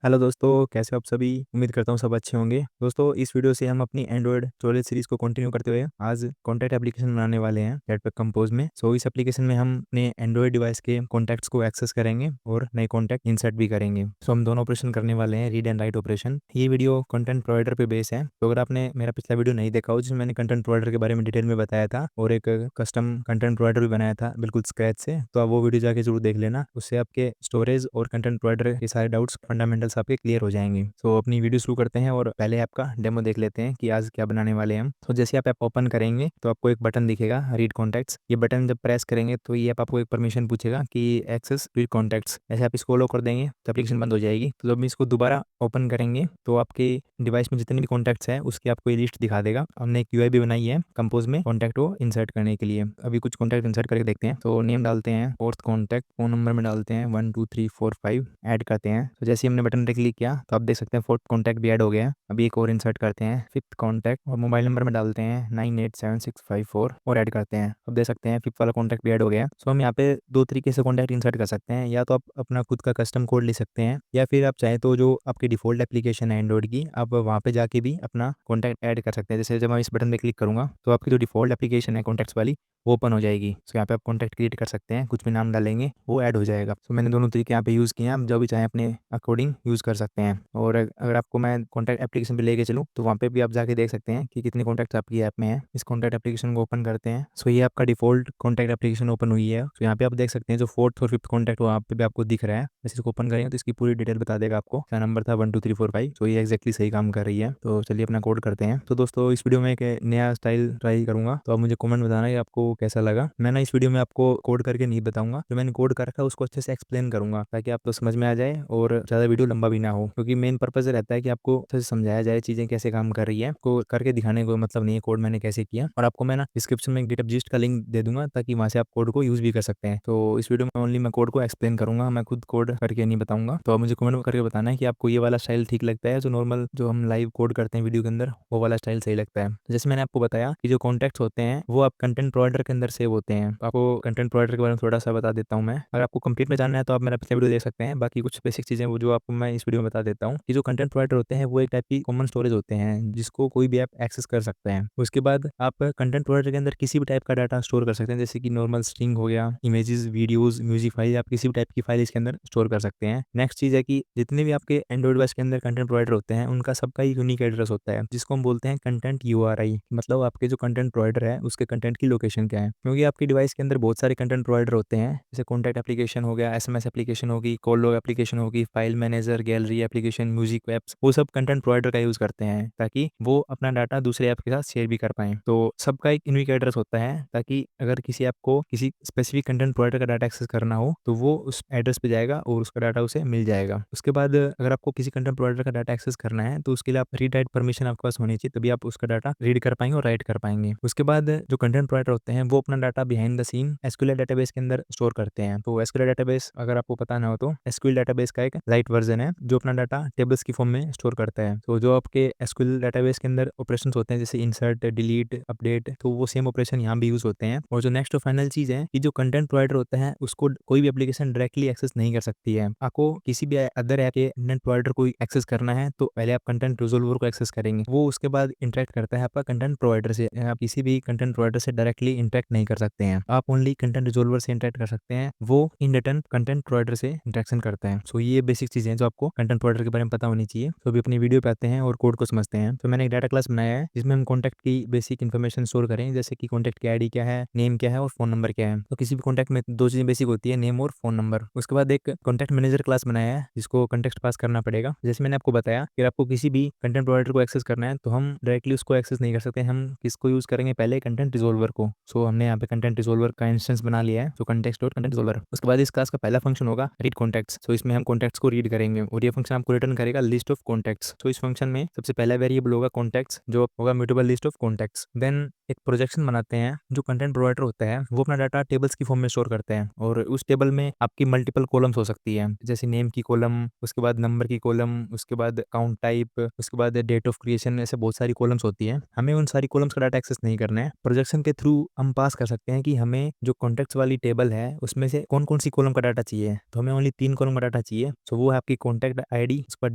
Hello दोस्तों, कैसे हो आप सभी। उम्मीद करता हूँ सब अच्छे होंगे। दोस्तों, इस वीडियो से हम अपनी एंड्रॉयड स्टोरेज सीरीज को कंटिन्यू करते हुए आज कॉन्टैक्ट एप्लीकेशन बनाने वाले हैं जेटपैक कंपोज में। इस एप्लीकेशन में हम अपने एंड्रॉयड डिवाइस के कॉन्टैक्ट्स को एक्सेस करेंगे और नए कॉन्टैक्ट इंसर्ट भी करेंगे। हम दोनों ऑपरेशन करने वाले हैं, रीड एंड राइट ऑपरेशन। ये वीडियो कंटेंट प्रोवाइडर पे बेस है, तो अगर आपने मेरा पिछला वीडियो नहीं देखा हो जिसमें मैंने कंटेंट प्रोवाइडर के बारे में डिटेल में बताया था और एक कस्टम कंटेंट प्रोवाइडर भी बनाया था बिल्कुल स्क्रैच से, तो आप वो वीडियो जाके जरूर देख लेना। उससे आपके स्टोरेज और कंटेंट प्रोवाइडर के सारे डाउट्स फंडामेंटल्स आपके क्लियर हो जाएंगे। अपनी वीडियो शुरू करते हैं और पहले ऐप का डेमो देख लेते हैं कि आज क्या बनाने वाले हैं हम। जैसे आप ऐप ओपन करेंगे तो आपको एक बटन दिखेगा, रीड कॉन्टैक्ट्स। ये बटन जब प्रेस करेंगे तो ये ऐप आपको एक परमिशन पूछेगा कि एक्सेस रीड कॉन्टैक्ट्स। ऐसे आप इसको लो कर देंगे तो एप्लीकेशन बंद हो जाएगी। तो जब हम इसको दोबारा ओपन करेंगे तो आपके डिवाइस में जितने भी कॉन्टैक्ट्स हैं उसकी आपको ये लिस्ट दिखा देगा। हमने एक यूआई भी बनाई है कंपोज में कॉन्टैक्ट को इंसर्ट करने के लिए। अभी कुछ कॉन्टैक्ट इंसर्ट करके देखते हैं। तो नेम डालते हैं, फोर्थ कॉन्टैक्ट, फोन नंबर में डालते हैं 1 2 3 4 5, ऐड करते हैं। तो जैसे ही हमने बटन पे क्लिक किया तो आप देख सकते हैं फोर्थ कॉन्टैक्ट भी ऐड हो गया है। अभी एक और इंसर्ट करते हैं, फिफ्थ कॉन्टैक्ट, और मोबाइल नंबर में डालते हैं 987654 और ऐड करते हैं। अब देख सकते हैं फिफ्थ वाला कॉन्टैक्ट भी ऐड हो गया है। हम यहाँ पे दो तरीके से कॉन्टैक्ट इंसर्ट कर सकते हैं। या तो आप अपना खुद का कस्टम कोड ले सकते हैं, या फिर आप चाहें तो जो आपकी डिफॉल्ट एप्लीकेशन है एंड्रॉइड की, आप वहाँ पे जाके भी अपना कॉन्टैक्ट ऐड कर सकते हैं। जैसे जब मैं इस बटन पे क्लिक करूंगा तो आपकी जो डिफॉल्ट एप्लीकेशन है कॉन्टैक्ट्स वाली वो ओपन हो जाएगी। यहाँ पे आप कॉन्टैक्ट क्रिएट कर सकते हैं, कुछ भी नाम डालेंगे वो ऐड हो जाएगा। मैंने दोनों तरीके यहाँ पे यूज़ किए हैं, आप जो भी चाहें अपने अकॉर्डिंग यूज़ कर सकते हैं। और अगर आपको मैं कॉन्टैक्ट एप्लीकेशन पे लेके चलूँ तो वहाँ पे भी आप जाके देख सकते हैं कि कितने कॉन्टैक्ट्स आपकी ऐप में है। इस कॉन्टैक्ट एप्लीकेशन को ओपन करते हैं। ये आपका डिफॉल्ट कॉन्टैक्ट एप्लीकेशन ओपन हुई है। यहाँ पे आप देख सकते हैं जो फोर्थ और फिफ्थ कॉन्टैक्ट वहाँ पे भी आपको दिख रहा है। जैसे इसको ओपन करेंगे तो इसकी पूरी डिटेल बता देगा आपको। क्या नंबर था 1 2 3 4 5। ये एक्जैक्टली सही काम कर रही है। तो चलिए अपना कोड करते हैं। तो दोस्तों, इस वीडियो में एक नया स्टाइल ट्राई करूंगा, तो आप मुझे कमेंट बताना कि आपको कैसा लगा। मैं ना इस वीडियो में आपको कोड करके नहीं बताऊंगा, जो मैंने कोड कर रखा है उसको अच्छे से एक्सप्लेन करूंगा ताकि आपको समझ में आ जाए और ज़्यादा वीडियो लंबा भी ना हो। क्योंकि मेन पर्पज रहता है कि आपको अच्छे से समझाया जाए चीज़ें कैसे काम कर रही है। को करके दिखाने को मतलब नहीं है कोड मैंने कैसे किया। और आपको मैं ना डिस्क्रिप्शन में एक गिटहब जिस्ट का लिंक दे दूंगा ताकि वहाँ से आप कोड को यूज़ भी कर सकते हैं। तो इस वीडियो में ओनली मैं कोड को एक्सप्लेन करूंगा, मैं खुद कोड करके नहीं बताऊंगा। तो आप मुझे कमेंट करके बताना है कि आपको ये वाला स्टाइल ठीक लगता है, जो नॉर्मल जो हम लाइव कोड करते हैं वीडियो के अंदर, वो वाला स्टाइल सही लगता है। जैसे मैंने आपको बताया कि जो कॉन्टैक्ट्स होते हैं वो आप कंटेंट प्रोवाइडर के अंदर सेव होते हैं। तो आपको कंटेंट प्रोवाइडर के बारे में थोड़ा सा बता देता हूँ मैं। अगर आपको कंप्लीट में जानना है तो आप मेरा पिछला वीडियो देख सकते हैं। बाकी कुछ बेसिक चीज़ें वो जो आपको मैं इस वीडियो में बता देता हूँ कि जो कंटेंट प्रोवाइडर होते हैं वो एक टाइप की कॉमन स्टोरेज होते हैं जिसको कोई भी ऐप एक्सेस कर सकता है। उसके बाद आप कंटेंट प्रोवाइडर के अंदर किसी भी टाइप का डाटा स्टोर कर सकते हैं, जैसे कि नॉर्मल स्ट्रिंग हो गया, इमेजेस, वीडियोस, म्यूजिक फाइल, आप किसी भी टाइप की फाइल इसके अंदर स्टोर कर सकते हैं। नेक्स्ट चीज़ है कि जितने भी आपके एंड्रॉइड डिवाइस के अंदर कंटेंट प्रोवाइडर होते हैं उनका सबका एक यूनिक एड्रेस होता है जिसको हम बोलते हैं कंटेंट यूआरआई। मतलब आपके जो कंटेंट प्रोवाइडर है उसके कंटेंट की लोकेशन क्या है। क्योंकि आपके डिवाइस के अंदर बहुत सारे कंटेंट प्रोवाइडर होते हैं, जैसे कॉन्टैक्ट एप्लीकेशन हो गया, एसएमएस एप्लीकेशन होगी, कॉल लॉग एप्लीकेशन होगी, file manager, gallery application, music apps, वो सब कंटेंट प्रोवाइडर का यूज करते हैं ताकि वो अपना डाटा दूसरे ऐप के साथ शेयर भी कर पाए। तो सबका एक यूनिक एड्रेस होता है ताकि अगर किसी ऐप को किसी स्पेसिफिक कंटेंट प्रोवाइडर का डाटा एक्सेस करना हो तो वो उस एड्रेस पे जाएगा और उसका डाटा उसे मिल जाएगा। उसके बाद अगर आपको किसी कंटेंट प्रोवाइडर का डाटा एक्सेस करना है तो उसके लिए आप रीड राइट परमिशन आपके पास होनी चाहिए, तभी आप उसका डाटा रीड कर पाएंगे और राइट कर पाएंगे। उसके बाद जो कंटेंट प्रोवाइडर होते हैं वो अपना data behind the scene SQL database के अंदर स्टोर करते हैं। तो एसक्यूएल डेटाबेस अगर आपको पता ना हो तो एसक्यूएल डेटाबेस का एक लाइट वर्जन है जो अपना डाटा टेबल्स की फॉर्म में स्टोर करता है। तो जो आपके एसक्यूएल डेटाबेस के अंदर ऑपरेशन होते हैं जैसे इंसर्ट, डिलीट, अपडेट, तो वो सेम ऑपरेशन यहाँ भी यूज होते हैं। और जो नेक्स्ट और फाइनल चीज है कि जो कंटेंट प्रोवाइडर होता है उसको कोई भी एप्लीकेशन डायरेक्टली एक्सेस नहीं कर सकती है। आपको किसी भी अदर ऐप के कंटेंट प्रोवाइडर को एक्सेस करना है तो पहले आप कंटेंट रिजोल्वर को एक्सेस करेंगे, वो उसके बाद इंटरेक्ट करता है आपका कंटेंट प्रोवाइडर से। आप किसी भी कंटेंट प्रोवाइडर से डायरेक्टली इंटरेक्ट नहीं कर सकते हैं, आप ओनली कंटेंट रिजोल्वर से इंटरेक्ट कर सकते हैं, वो इन रिटर्न कंटेंट प्रोवाइडर से इंटरेक्शन करता है। ये बेसिक चीजें हैं जो आपको कंटेंट प्रोवाइडर के बारे में पता होनी चाहिए। तो अभी अपनी वीडियो पे आते हैं और कोड को समझते हैं। तो मैंने एक डाटा क्लास बनाया है जिसमें हम कॉन्टैक्ट की बेसिक इन्फॉर्मेशन स्टोर करें, जैसे कि कॉन्टैक्ट की आईडी क्या है, नेम क्या है और फोन नंबर क्या है। तो किसी भी कॉन्टैक्ट में दो चीजें बेसिक होती है, नेम और फोन नंबर। उसके बाद एक कॉन्टैक्ट मैनेजर क्लास बनाया है जिसको कॉन्टेक्स्ट पास करना पड़ेगा। जैसे मैंने आपको बताया कि आपको किसी भी कंटेंट प्रोवाइडर को एक्सेस करना है तो हम डायरेक्टली उसको एक्सेस नहीं कर सकते, हम किसको यूज करेंगे, पहले कंटेंट रिजोल्वर को। हमने यहाँ पे कंटेंट रिजोल्वर का इंस्टेंस बना लिया है, कॉन्टेक्स्ट डॉट कंटेंट रिजोल्वर। उसके बाद इस क्लास का पहला फंक्शन होगा रीड कॉन्टैक्ट्स। इसमें हम कॉन्टैक्ट्स को रीड करेंगे और ये फंक्शन आपको रिटर्न करेगा लिस्ट ऑफ कॉन्टैक्ट्स। इस फंक्शन में सबसे पहला वेरिएबल होगा कॉन्टैक्ट्स जो होगा mutable list of contacts. Then एक प्रोजेक्शन बनाते हैं, जो कंटेंट प्रोवाइडर होता है वो अपना डाटा टेबल्स की फॉर्म में स्टोर करते हैं और उस टेबल में आपकी मल्टीपल कॉलम्स हो सकती है, जैसे नेम की कॉलम, उसके बाद नंबर की कॉलम, उसके बाद अकाउंट टाइप, उसके बाद डेट ऑफ क्रिएशन, ऐसे बहुत सारी कॉलम्स होती है। हमें उन सारी कॉलम्स का डाटा एक्सेस नहीं करना है। प्रोजेक्शन के थ्रू हम पास कर सकते हैं कि हमें जो कॉन्टैक्ट्स वाली टेबल है उसमें से कौन कौन सी कॉलम का डाटा चाहिए। तो हमें ओनली 3 कॉलम का डाटा चाहिए। वो है आपकी कॉन्टैक्ट आईडी, उसके बाद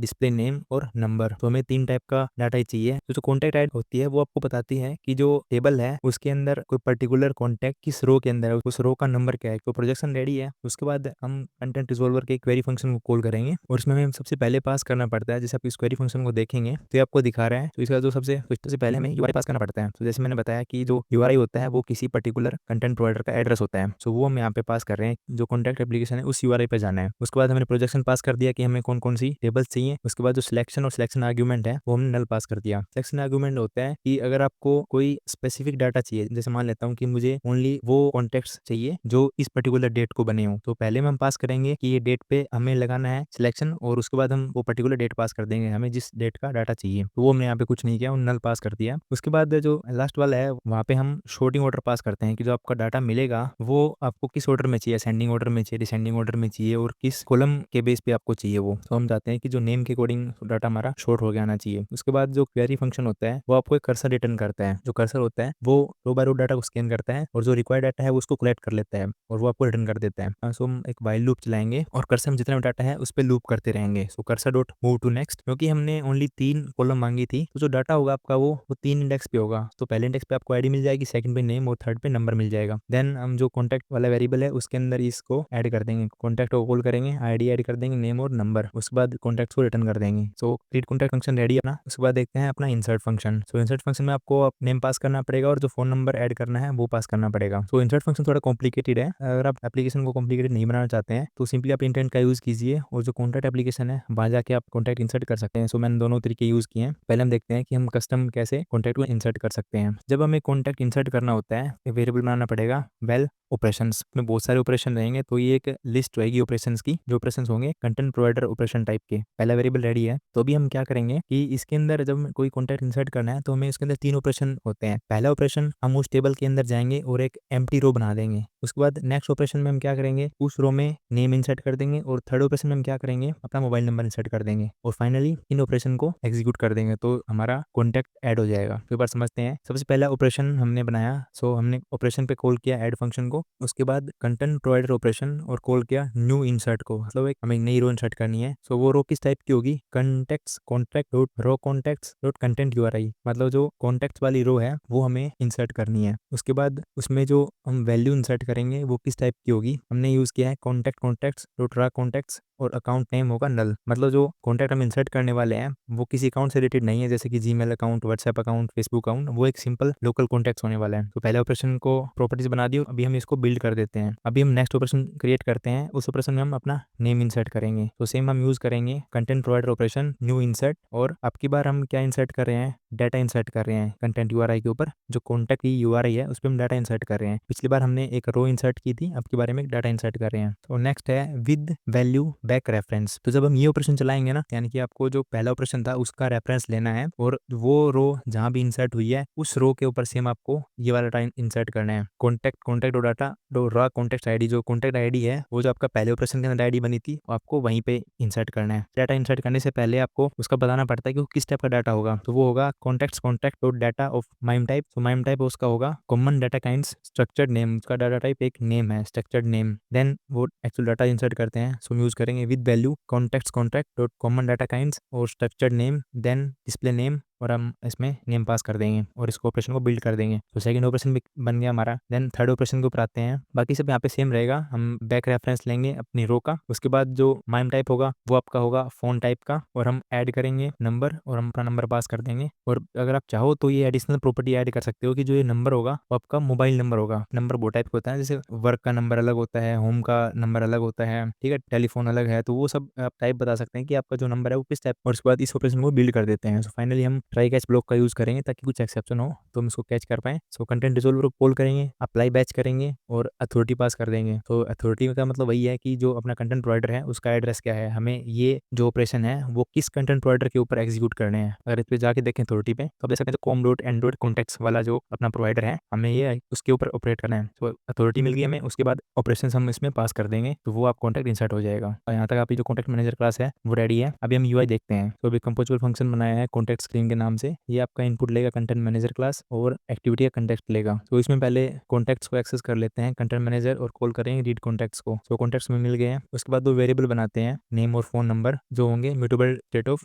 डिस्प्ले नेम और नंबर। तो हमें 3 टाइप का डाटा ही चाहिए। तो जो कॉन्टैक्ट आईडी होती है वो आपको बताती है कि जो टेबल है उसके अंदर कोई पर्टिकुलर कॉन्टैक्ट किस रो के अंदर है, उस रो का नंबर क्या है। तो प्रोजेक्शन रेडी है। उसके बाद हम कंटेंट रिजॉल्वर के क्वेरी फंक्शन को कॉल करेंगे और उसमें हमें सबसे पहले पास करना पड़ता है। जैसे आप इस क्वेरी फंक्शन को देखेंगे तो ये आपको दिखा रहा है। तो इसका जो सबसे पहले हमें यूआरआई पास करना पड़ता है। तो जैसे मैंने बताया कि जो यूआरआई होता है वो किसी पर्टिकुलर कंटेंट प्रोवाइडर का एड्रेस होता है। तो वो हम यहाँ पे पास कर रहे हैं। जो कॉन्टैक्ट एप्लीकेशन है उस यूआरआई पे जाना है। उसके बाद हमने प्रोजेक्शन पास कर दिया कि हमें कौन कौन सी टेबल्स चाहिए। उसके बाद जो सिलेक्शन और सिलेक्शन आर्ग्यूमेंट है वो हमने नल पास कर दिया। सिलेक्शन आर्ग्यूमेंट होता है कि अगर आपको कोई स्पेसिफिक डाटा चाहिए, जैसे मान लेता हूँ कि मुझे ओनली वो कॉन्टेक्ट्स चाहिए जो इस पर्टिकुलर डेट को बने हो, तो पहले में हम पास करेंगे कि ये डेट पे हमें लगाना है सिलेक्शन और उसके बाद हम वो पर्टिकुलर डेट पास कर देंगे हमें जिस डेट का डाटा चाहिए। तो वो हमने यहाँ पे कुछ नहीं किया, नल पास कर दिया। उसके बाद जो लास्ट वाला है वहाँ पे हम शॉर्टिंग ऑर्डर पास करते हैं कि जो आपका डाटा मिलेगा वो आपको किस ऑर्डर में चाहिए, असेंडिंग ऑर्डर में चाहिए, डिसेंडिंग ऑर्डर में चाहिए और किस कॉलम के बेस पे आपको चाहिए वो। तो हम चाहते हैं कि जो नेम के अकॉर्डिंग डाटा हमारा शॉर्ट हो गया आना चाहिए। उसके बाद जो क्वेरी फंक्शन होता है वो आपको एक कर्सर रिटर्न करता है। जो कर्सर होता है वो रो बाय रो डाटा को स्कैन करता है और जो रिक्वायर्ड डाटा है वो उसको कलेक्ट कर लेता है और वो आपको रिटर्न कर देता है। सो हम एक व्हाइल लूप चलाएंगे और कर्सर में जितना डाटा है उस पर लूप करते रहेंगे। So cursor dot move to next, क्योंकि हमने ओनली 3 कॉलम मांगी थी तो जो डाटा होगा आपका वो 3 इंडेक्स पे होगा। तो पहले इंडेक्स पे आपको आईडी मिल जाएगी, सेकंड पे नेम और थर्ड पे नंबर मिल जाएगा। देन हम जो कॉन्टैक्ट वाला वेरिएबल है उसके अंदर इसको ऐड कर देंगे। कॉन्टैक्ट को कॉल करेंगे, आईडी ऐड कर देंगे, नेम और नंबर, उसके बाद कॉन्टैक्ट को रिटर्न कर देंगे। सो क्रिएट कॉन्टैक्ट फंक्शन रेडी है अपना। उसके बाद देखते हैं अपना इंसर्ट फंक्शन। सो इंसर्ट फंक्शन में आपको नेम पास करना पड़ेगा और जो फोन नंबर ऐड करना है वो पास करना पड़ेगा। सो इंसर्ट फंक्शन थोड़ा कॉम्प्लिकेटेड है। अगर आप एप्लीकेशन को कॉम्प्लिकेटेड नहीं बनाना चाहते हैं तो सिंपली आप इंटेंट का यूज कीजिए और जो कॉन्टैक्ट एप्लीकेशन है वहाँ जाके आप कॉन्टैक्ट इंसर्ट कर सकते हैं। सो मैंने दोनों तरीके यूज किए हैं। पहले हम देखते हैं कि हम कस्टम कैसे कॉन्टैक्ट को इंसर्ट कर सकते हैं। जब हमें कॉन्टैक्ट इंसर्ट करना होता है वेरिएबल बनाना पड़ेगा वेल ऑपरेशंस में बहुत सारे ऑपरेशन रहेंगे। तो ये एक लिस्ट रहेगी ऑपरेशंस की। जो ऑपरेशंस होंगे कंटेंट प्रोवाइडर ऑपरेशन टाइप के। पहला वेरिएबल रेडी है। तो अभी हम क्या करेंगे कि इसके अंदर जब कोई कॉन्टैक्ट इंसर्ट करना है तो हमें इसके अंदर 3 ऑपरेशन होते हैं। पहला ऑपरेशन हम उस टेबल के अंदर जाएंगे और एक एम्प्टी रो बना देंगे। उसके बाद नेक्स्ट ऑपरेशन में हम क्या करेंगे, उस रो में नेम इंसर्ट कर देंगे और थर्ड ऑपरेशन में हम क्या करेंगे, अपना मोबाइल नंबर इंसर्ट कर देंगे और फाइनली इन ऑपरेशन को एग्जीक्यूट कर देंगे तो हमारा कॉन्टैक्ट ऐड हो जाएगा। तो एक बार समझते हैं। सबसे पहला ऑपरेशन हमने बनाया। सो हमने ऑपरेशन पे कॉल किया ऐड फंक्शन को। उसके बाद कंटेंट प्रोवाइडर ऑपरेशन और कॉल किया न्यू इंसर्ट को, मतलब एक हमें नई रो इंसर्ट करनी है। सो वो रो किस टाइप की होगी, contacts contact dot row contacts dot content URI, मतलब जो कॉन्टैक्ट्स वाली रो है वो हमें इंसर्ट करनी है। उसके बाद उसमें जो हम वैल्यू इंसर्ट करेंगे वो किस टाइप की होगी, हमने यूज किया है कॉन्टैक्ट्स डॉट रा कॉन्टैक्ट्स और अकाउंट नेम होगा नल। मतलब जो कॉन्टैक्ट हम इंसर्ट करने वाले हैं वो किसी अकाउंट से रिलेटेड नहीं है, जैसे कि Gmail account, WhatsApp account, Facebook account. वो एक सिंपल लोकल कॉन्टैक्ट्स होने वाला है। तो पहले ऑपरेशन को प्रॉपर्टीज बना दी, अभी हम इसको बिल्ड कर देते हैं। अभी हम नेक्स्ट ऑपरेशन क्रिएट करते हैं। उस ऑपरेशन में हम अपना नेम इंसर्ट करेंगे। तो सेम हम यूज करेंगे content provider operation new insert और अब की बार हम क्या इंसर्ट कर रहे हैं, डाटा इंसर्ट कर रहे हैं कंटेंट यूआरआई के ऊपर। जो कॉन्टैक्ट की यूआरआई है उस पर हम डाटा इंसर्ट कर रहे हैं। पिछली बार हमने एक रो इंसर्ट की थी, अब के बारे में डाटा इंसर्ट कर रहे हैं। तो नेक्स्ट है विद वैल्यू बैक रेफरेंस। तो जब हम ये ऑपरेशन चलाएंगे ना, यानी कि आपको जो पहला ऑपरेशन था उसका रेफरेंस लेना है और वो रो जहां भी इंसर्ट हुई है उस रो के ऊपर सेम आपको ये वाला डाटा इंसर्ट करना है। कॉन्टैक्ट डाटा डो रा कॉन्टैक्ट आईडी, जो कॉन्टैक्ट आईडी है वो जो आपका पहले ऑपरेशन के अंदर आईडी बनी थी वो आपको वहीं पे इंसर्ट करना है। डाटा इंसर्ट करने से पहले आपको उसका बताना पड़ता है कि वो किस टाइप का डाटा होगा। तो वो होगा contact dot data of MIME type. तो माइम टाइप उसका होगा common data kinds structured name. उसका डाटा टाइप एक नेम है, स्ट्रक्चर्ड नेम। देन वो एक्चुअल डाटा इंसर्ट करते हैं। सो यूज करेंगे with value contact dot common data kinds और structured name, then display name और हम इसमें नेम पास कर देंगे और इसको ऑपरेशन को बिल्ड कर देंगे। तो सेकंड ऑपरेशन भी बन गया हमारा। देन थर्ड ऑपरेशन के ऊपर आते हैं। बाकी सब यहाँ पे सेम रहेगा। हम बैक रेफरेंस लेंगे अपनी रो का। उसके बाद जो माइम टाइप होगा वो आपका होगा फोन टाइप का और हम ऐड करेंगे नंबर और हम अपना नंबर पास कर देंगे। और अगर आप चाहो तो ये एडिशनल प्रॉपर्टी ऐड कर सकते हो कि जो ये नंबर होगा वो आपका मोबाइल नंबर होगा। नंबर वो टाइप का होता है, जैसे वर्क का नंबर अलग होता है, होम का नंबर अलग होता है, ठीक है, टेलीफोन अलग है। तो वो सब आप टाइप बता सकते हैं कि आपका जो नंबर है वो किस टाइप। और उसके बाद इस ऑपरेशन को बिल्ड कर देते हैं। सो फाइनली हम ट्राई कैच ब्लॉक का यूज करेंगे ताकि कुछ एक्सेप्शन हो तो हम इसको कैच कर पाए। सो कंटेंट रिजोल्वर को कॉल करेंगे, अप्लाई बैच करेंगे और अथॉरिटी पास कर देंगे। तो अथॉरिटी का मतलब वही है कि जो अपना कंटेंट प्रोवाइडर है उसका एड्रेस क्या है, हमें ये जो ऑपरेशन है वो किस कंटेंट प्रोवाइडर के ऊपर एग्जीक्यूट करने हैं। अगर इस पे जाके देखें अथॉरिटी पे तो आप देख सकते हैं कॉम डॉट एंड्रॉइड कॉन्टेक्ट्स वाला जो अपना प्रोवाइडर है हमें ये उसके ऊपर ऑपरेट करना है। तो अथॉरिटी मिल गई हमें। उसके बाद ऑपरेशन हम इसमें पास कर देंगे तो वो आप कॉन्टैक्ट इंसर्ट हो जाएगा। और यहाँ तक आपकी जो कॉन्टैक्ट मैनेजर क्लास है वो रेडी है। अभी हम यूआई देखते हैं। तो अभी कंपोजेबल फंक्शन बनाया है कॉन्टैक्ट स्क्रीन के नाम से। ये आपका इनपुट लेगा कंटेंट मैनेजर क्लास और एक्टिविटी का कंटेक्स्ट लेगा। तो इसमें पहले कॉन्टैक्ट्स को एक्सेस कर लेते हैं कंटेंट मैनेजर और कॉल करेंगे रीड कॉन्टैक्ट्स को। तो कॉन्टैक्ट्स में मिल गए हैं। उसके बाद दो वेरिएबल बनाते हैं, नेम और फोन नंबर, जो होंगे mutable state of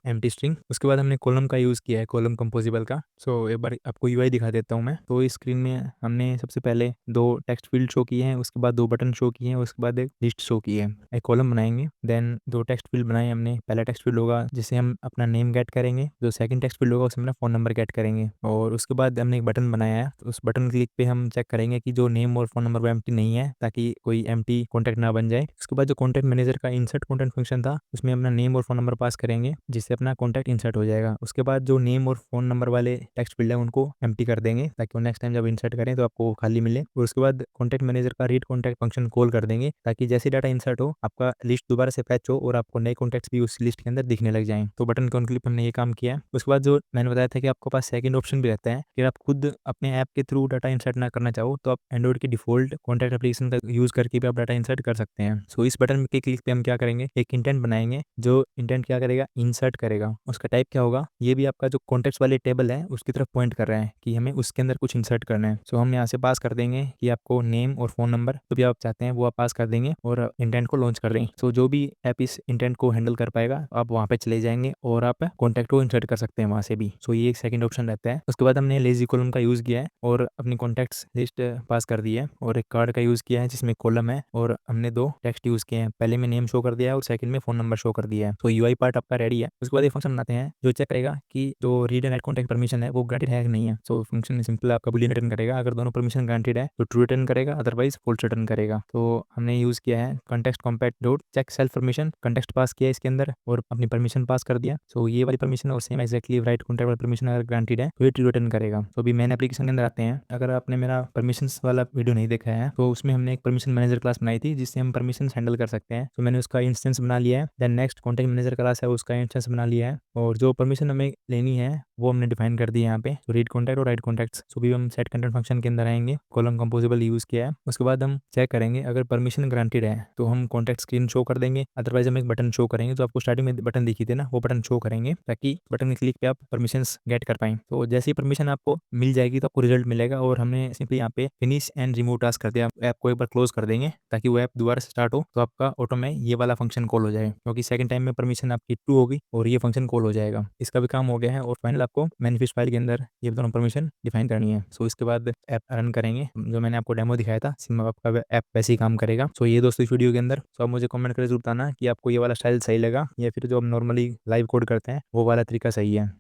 empty string. उसके बाद हमने कॉलम का यूज़ किया है, कॉलम कंपोजिबल का। सो एक बार आपको यूआई दिखा देता हूँ मैं। तो इस स्क्रीन में हमने सबसे पहले दो टेक्स्ट फील्ड शो किए हैं, उसके बाद दो बटन शो किए हैं, उसके बाद एक लिस्ट शो की है। एक कॉलम बनाएंगे, देन दो टेक्स्ट फील्ड बनाए हमने। पहला टेक्स्ट फील्ड होगा जिसे हम अपना नेम गेट करेंगे, जो सेकंड टेक्स्ट फील्ड होगा उसमें अपना फोन नंबर गेट करेंगे। और उसके बाद हमने एक बटन बनाया है, तो उस बटन क्लिक पे हम चेक करेंगे कि जो नेम और फोन नंबर वो एम्प्टी नहीं है, ताकि कोई एम्प्टी कॉन्टैक्ट ना बन जाए। उसके बाद जो कॉन्टैक्ट मैनेजर का इंसर्ट कॉन्टैक्ट फंक्शन था, उसमें अपना नेम और फोन नंबर पास करेंगे, जिससे अपना कॉन्टैक्ट इंसर्ट हो जाएगा। उसके बाद जो नेम और फोन नंबर वाले टेक्स्ट फील्ड है उनको एम्प्टी कर देंगे, ताकि वो नेक्स्ट टाइम जब इंसर्ट करें तो आपको खाली मिले। और उसके बाद कॉन्टैक्ट मैनेजर का रीड कॉन्टैक्ट फंक्शन कॉल कर देंगे, ताकि जैसे डाटा इंसर्ट हो आपका लिस्ट दोबारा से फैच हो और आपको नए कॉन्टैक्ट्स भी उस लिस्ट के अंदर दिखने लग जाएं। तो बटन कॉन क्लिप हमने ये काम किया है। उसके बाद जो मैंने बताया था कि आपके पास सेकंड ऑप्शन भी रहता है कि आप खुद अपने ऐप के थ्रू डाटा इंसर्ट ना करना चाहो, तो आप एंड्रॉइड के डिफॉल्ट कॉन्टैक्ट एप्लीकेशन का यूज करके भी आप डाटा इंसर्ट कर सकते हैं। सो इस बटन के क्लिक पे हम क्या करेंगे, एक इंटेंट बनाएंगे, जो इंटेंट क्या करेगा, इंसर्ट करेगा। उसका टाइप क्या होगा, ये भी आपका जो कॉन्टैक्ट्स वाले टेबल है उसकी तरफ पॉइंट कर रहा है कि हमें उसके अंदर कुछ इंसर्ट करना है। सो हम यहाँ से पास कर देंगे कि आपको नेम और फोन नंबर जो भी आप चाहते हैं वो आप पास कर देंगे और इंटेंट को लॉन्च कर देंगे। सो जो भी ऐप इस इंटेंट को हैंडल कर पाएगा आप वहाँ पे चले जाएंगे और आप कॉन्टैक्ट को इंसर्ट कर सकते हैं वहाँ से भी। सो ये एक सेकंड ऑप्शन रहता है। उसके बाद हमने लेजी कॉलम का यूज़ किया है और अपनी कॉन्टैक्ट्स लिस्ट पास कर दी है, और एक कार्ड का यूज़ किया है जिसमें कॉलम है, और हमने दो टेक्स्ट यूज़ किए हैं। पहले में नेम शो कर दिया है और सेकंड में फोन नंबर शो कर दिया है। तो यूआई पार्ट आपका रेडी है। उसके बाद एक फंक्शन बनाते हैं जो चेक करेगा कि जो read and write contact permission है वो ग्रांटेड है कि नहीं है। सो फंक्शन सिंपल आपका बूलियन रिटर्न करेगा, अगर दोनों परमिशन ग्रांटेड है तो ट्रू रिटर्न करेगा, अदरवाइज फॉल्स रिटर्न करेगा। तो हमने यूज़ किया है context compat dot check self permission, context pass किया इसके अंदर और अपनी परमिशन पास कर दिया। सो ये वाली परमिशन और सेम एक्जैक्टली राइट कॉन्टैक्ट वाली परमिशन अगर ग्रांटेड है तो ये ट्रू रिटर्न करेगा। तो अभी मेन एप्लीकेशन के अंदर आते हैं। अगर आपने मेरा परमिशन वाला वीडियो नहीं देखा है तो उसमें हमने एक परमिशन मैनेजर क्लास बनाई थी जिससे हम परमिशन हैंडल कर सकते हैं। तो मैंने उसका इंस्टेंस बना लिया है। Then next contact manager class है उसका इंस्टेंस बना लिया है, और जो परमिशन हमें लेनी है वो हमने डिफाइन कर दी है यहाँ पे, तो रीड कॉन्टैक्ट और राइट कॉन्टैक्ट्स। सो भी हम सेट कंटेंट फंक्शन के अंदर आएंगे, कॉलम कंपोजिबल यूज किया है। उसके बाद हम चेक करेंगे अगर परमिशन ग्रांटेड है तो हम कॉन्टैक्ट स्क्रीन शो कर देंगे, अदरवाइज हम एक बटन शो करेंगे जो आपको स्टार्टिंग में बटन दिखी थी ना, वो बटन शो करेंगे ताकि बटन के क्लिक पे आप परमिशन गेट कर पाएं। तो जैसे ही परमिशन आपको मिल जाएगी तो आपको रिजल्ट मिलेगा, और हमने सिंपली यहाँ पे फिनिश एंड रिमूव टास्क कर दिया। ऐप को एक बार क्लोज कर देंगे ताकि वो ऐप दोबारा से स्टार्ट हो तो आपका ऑटो में ये वाला फंक्शन कॉल हो जाए, क्योंकि सेकंड टाइम में परमिशन आपकी ट्रू होगी और ये फंक्शन कॉल हो जाएगा। इसका भी काम हो गया है, और फाइनल आपको मैनिफेस्ट फाइल के अंदर ये दोनों परमिशन डिफाइन करनी है। सो इसके बाद ऐप रन करेंगे, जो मैंने आपको डेमो दिखाया था सिम आपका ऐप वैसे ही काम करेगा। सो ये दोस्तों इस वीडियो के अंदर। सो आप मुझे कमेंट करके जरूर बताना कि आपको ये वाला स्टाइल सही लगा या फिर जो हम नॉर्मली लाइव कोड करते हैं वो वाला तरीका सही है।